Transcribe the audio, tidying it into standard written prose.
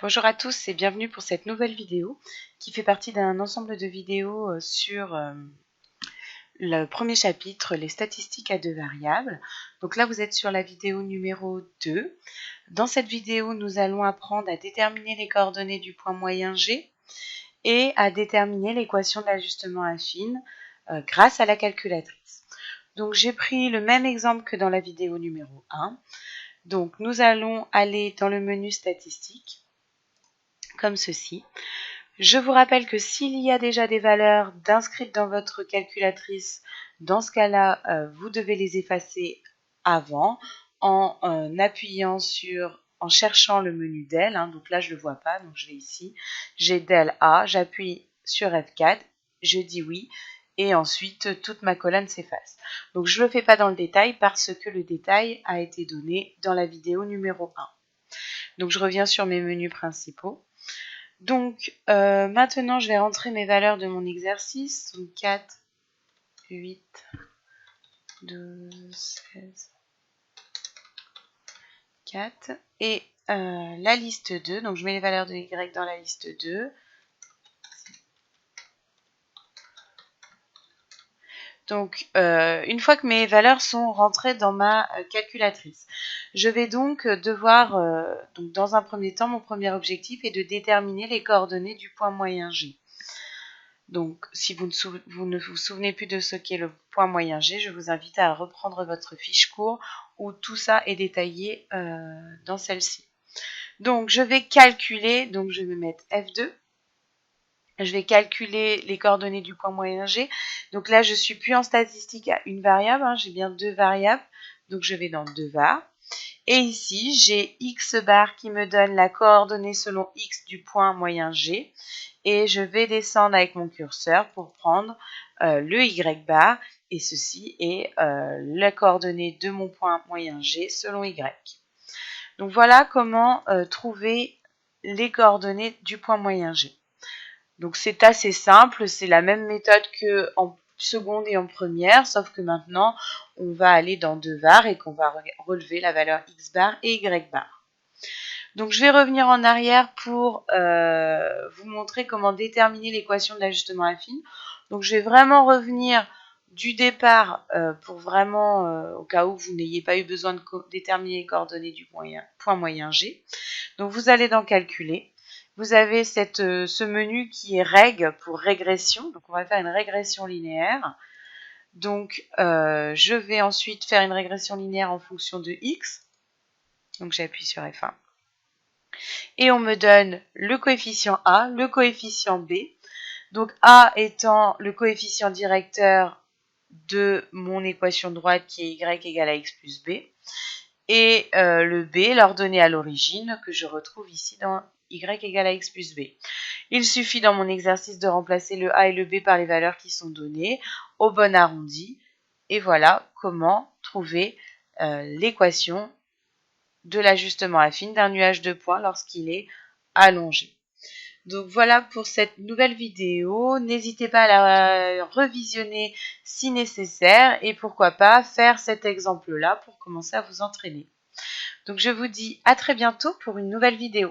Bonjour à tous et bienvenue pour cette nouvelle vidéo qui fait partie d'un ensemble de vidéos sur le premier chapitre, les statistiques à deux variables. Donc là, vous êtes sur la vidéo numéro 2. Dans cette vidéo, nous allons apprendre à déterminer les coordonnées du point moyen G et à déterminer l'équation d'ajustement affine grâce à la calculatrice. Donc j'ai pris le même exemple que dans la vidéo numéro 1. Donc nous allons aller dans le menu statistiques comme ceci. Je vous rappelle que s'il y a déjà des valeurs inscrites dans votre calculatrice, dans ce cas-là, vous devez les effacer avant en cherchant le menu del. Donc là, je ne le vois pas, donc je vais ici. J'ai del A, j'appuie sur F4, je dis oui, et ensuite toute ma colonne s'efface. Donc je ne le fais pas dans le détail parce que le détail a été donné dans la vidéo numéro 1. Donc je reviens sur mes menus principaux. Donc, maintenant, je vais rentrer mes valeurs de mon exercice. Donc, 4, 8, 12, 16, 4. Et la liste 2. Donc, je mets les valeurs de Y dans la liste 2. Donc, une fois que mes valeurs sont rentrées dans ma calculatrice, je vais donc devoir, donc dans un premier temps, mon premier objectif est de déterminer les coordonnées du point moyen G. Donc, si vous ne vous souvenez plus de ce qu'est le point moyen G, je vous invite à reprendre votre fiche cours où tout ça est détaillé dans celle-ci. Donc, je vais calculer, donc je vais mettre F2. Je vais calculer les coordonnées du point moyen G. Donc là, je suis plus en statistique à une variable, j'ai bien deux variables. Donc, je vais dans deux var. Et ici, j'ai x bar qui me donne la coordonnée selon x du point moyen G. Et je vais descendre avec mon curseur pour prendre le y bar. Et ceci est la coordonnée de mon point moyen G selon y. Donc voilà comment trouver les coordonnées du point moyen G. Donc c'est assez simple, c'est la même méthode qu'en seconde et en première, sauf que maintenant, on va aller dans deux var et qu'on va relever la valeur x bar et y bar. Donc je vais revenir en arrière pour vous montrer comment déterminer l'équation d'ajustement affine. Donc je vais vraiment revenir du départ pour vraiment, au cas où vous n'ayez pas eu besoin de déterminer les coordonnées du point moyen G. Donc vous allez dans calculer. Vous avez ce menu qui est reg pour régression. Donc on va faire une régression linéaire. Donc je vais ensuite faire une régression linéaire en fonction de x. Donc j'appuie sur F1. Et on me donne le coefficient A, le coefficient B. Donc A étant le coefficient directeur de mon équation droite qui est y égale à x plus b. Et le B, l'ordonnée à l'origine, que je retrouve ici dans y égale à x plus b. Il suffit dans mon exercice de remplacer le A et le B par les valeurs qui sont données au bon arrondi. Et voilà comment trouver l'équation de l'ajustement affine d'un nuage de points lorsqu'il est allongé. Donc voilà pour cette nouvelle vidéo. N'hésitez pas à la revisionner si nécessaire et pourquoi pas faire cet exemple-là pour commencer à vous entraîner. Donc je vous dis à très bientôt pour une nouvelle vidéo.